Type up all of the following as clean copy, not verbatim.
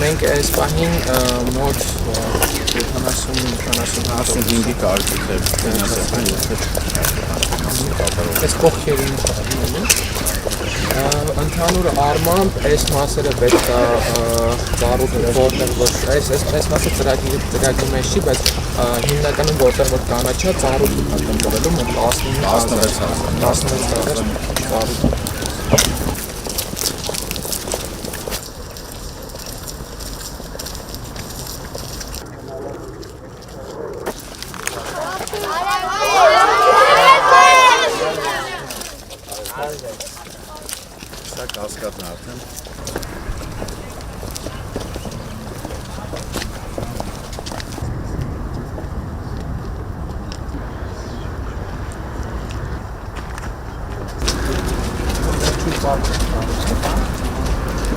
Մենք այս պահին մոտ 70-75 կարծիք է այս կողքերին ընդհանուր առմամբ այս մասերը պետք է ծառուտը որտեղ որ այս մասը ծրագրի մեջ չի, բայց հիմնականում որտեղ որ կանաչա ծառուտը տնկվելու մոտ 16,000 ծառուտ Կասկադն արդեն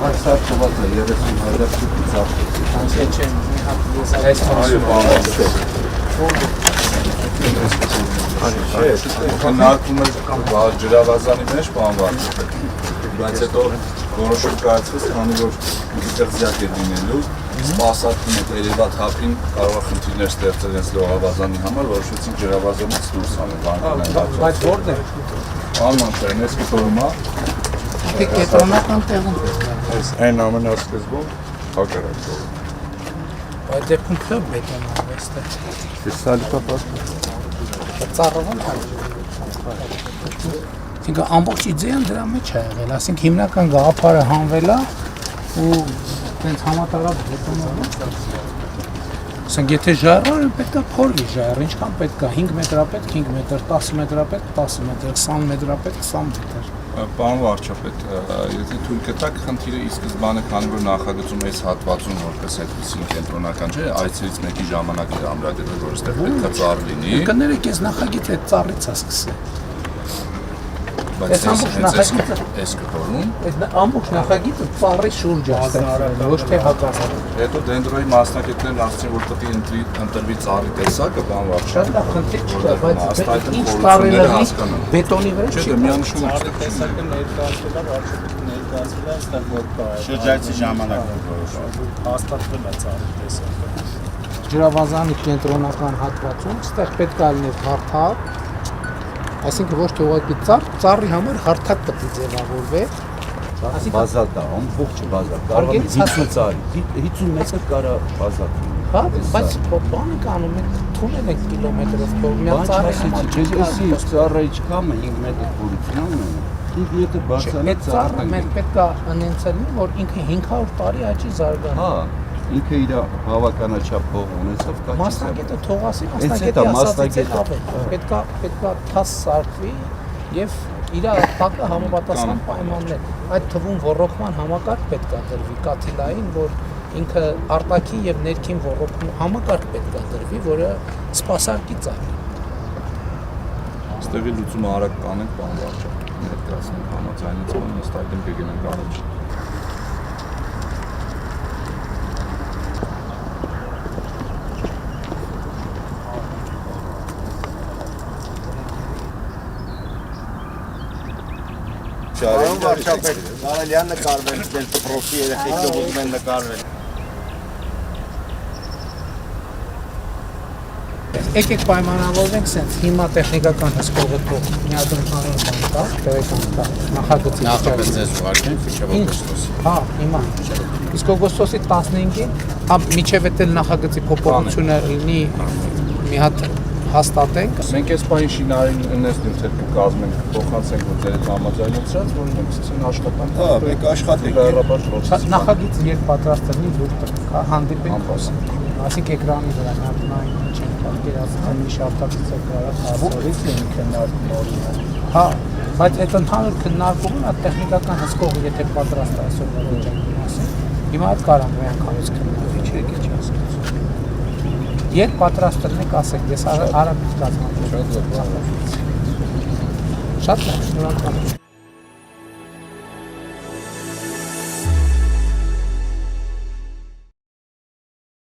Այս սա թողած է 30,000 ծախս այս քննարկում է ջրավազանի մեջ բանվան բայց հետո որոշում կայացվեց, քանի որ այդտեղ զյակ է լինելու, սպասարկում է երևա թափին կարող է խնդիրներ ստեղծել հենց լողավազանի համար, որոշեցինք ջրավազանից դուրս անել բանկն Բայց որն է։ Անմանտերն էս կտորում է։ Թե կենտրոնական տեղում Այս այն ամենասկզբում հակառակ։ Այդ դեպքում քո բետոնը այստեղ։ Ես սալիկապատ։ Ծառովում է։ Այսինքն ամբողջ իդեան դրա մեջ է եղել, ասենք հիմնական գաղափարը հանվել է ու տենց համատարած բետոնով ասենք եթե ժայռը պետք է փորվի ժայռը, ինչքան պետք է 5 մետրա պետք 5 մետր, 10 մետրա պետք 10 մետր, 20 մետրա պետք 20 մետր Պարոն վարչապետ, եթե թույլ կտաք խնդիրը ի սկզբանե քանի որ նախագծում այս հատվածում որպես այդպեսին կենտրոնական չէ, այցելից մեկի ժամանակ է ամրագրվել, որ այստեղ պետք է ծառ լինի։ Կներեք, ես նախագիծ այդ ծառից է սկսել։ Բայց այս կտորում Այս ամբողջ նախագիծը ծառի շուրջ է ստեղծվել, ոչ թե հակառակը։ Հետո դենդրոյի մասնակիցներն ասացին, որ պետք է ընտրվի ծառի տեսակը, բան վարչապետ։ Շատ լավ խնդիր չկա, բայց ինչ կարելի է բետոնի վրա Չէ, դա միանշում է։ Տեսակը ներկայացվել է, վարչապետը ներկայացվել է, այստեղ որ կա։ Շրջայցի ժամանակ որոշվում։ Հաստատվել է ծառի տեսակը։ ջրավազանի կենտրոնական հատվածում, այստեղ պետք է լինի հարթակ, այսինքն ոչ թե ուղղակի ծառի համար հարթակ պետք է ձևավորվի։ Բազալտ է, ամբողջ բազալտ։ Կարող է 50 ծառի, 50 մետր կարա բազալտ լինի։ Հա, բայց բանը կանում ենք թունել ենք կիլոմետրով թող մի ծառի համար։ Ջեսի ծառայի չկամը 5 մետր խորություն ունի։ 5 մետր բարձրացնել Այդ ծառը մենք պետք է անենցել, որ ինքը 500 տարի աճի զարգանա։ Հա, ինքը իր բավականաչափ փող ունեցավ կա։ Մասնակետը թողասի, մասնակետի ասածից պետք է թաս սարքվի եւ իր տակը համապատասխան պայմաններ։ Այդ թվում ոռոգման համակարգ պետք է դրվի կաթիլային, որ ինքը արտաքին եւ ներքին ոռոգում համակարգ պետք է դրվի, որը սպասարկի ծառ։ Ստեղի լուծումը արագ կանենք, բան վարչապետ, ներկայացնենք համաձայնեցման, ըստ այդմ կգնանք առաջ։ Պարոն վարչապետ, կարելի է նկարվել, դել դպրոցի երեխեքով ուզում են նկարվել։ Եկեք պայմանավորվենք սենց, հիմա տեխնիկական հսկողը թող միադրութանային բան կա, տեղեկան կա, նախագծի Նախապես ձեզ ուղարկենք մինչև օգոստոսի։ Հա, հիմա, իսկ օգոստոսի 15-ին, մինչև էդ էլ նախագծի փոփոխությունը լինի մի հատ հաստատենք։ Մենք այս պահին շինարարին նես նյութեր կկազմենք, փոխանցենք որ ձեր հետ համաձայնեցրած, որ մենք սկսեն աշխատանք։ Հա, մենք աշխատենք։ Նախագիծը երբ պատրաստ լինի, դուք կա, հանդիպենք խոսենք։ Ասիկ էկրանի վրա նայեն չենք պատկերացնել մի շարտակից է կարող հասորից են քննարկում օրինը։ Հա, բայց այդ ընդհանուր քննարկումն այդ տեխնիկական հսկողը եթե պատրաստ է այսօր վիճակի մասին։ Հիմա այդ կարող մի անգամից քննարկել չեք չհասկացում։ Երբ պատրաստ լինեք ասեք, ես արագ կազմեմ։ Շատ լավ, շնորհակալ եմ։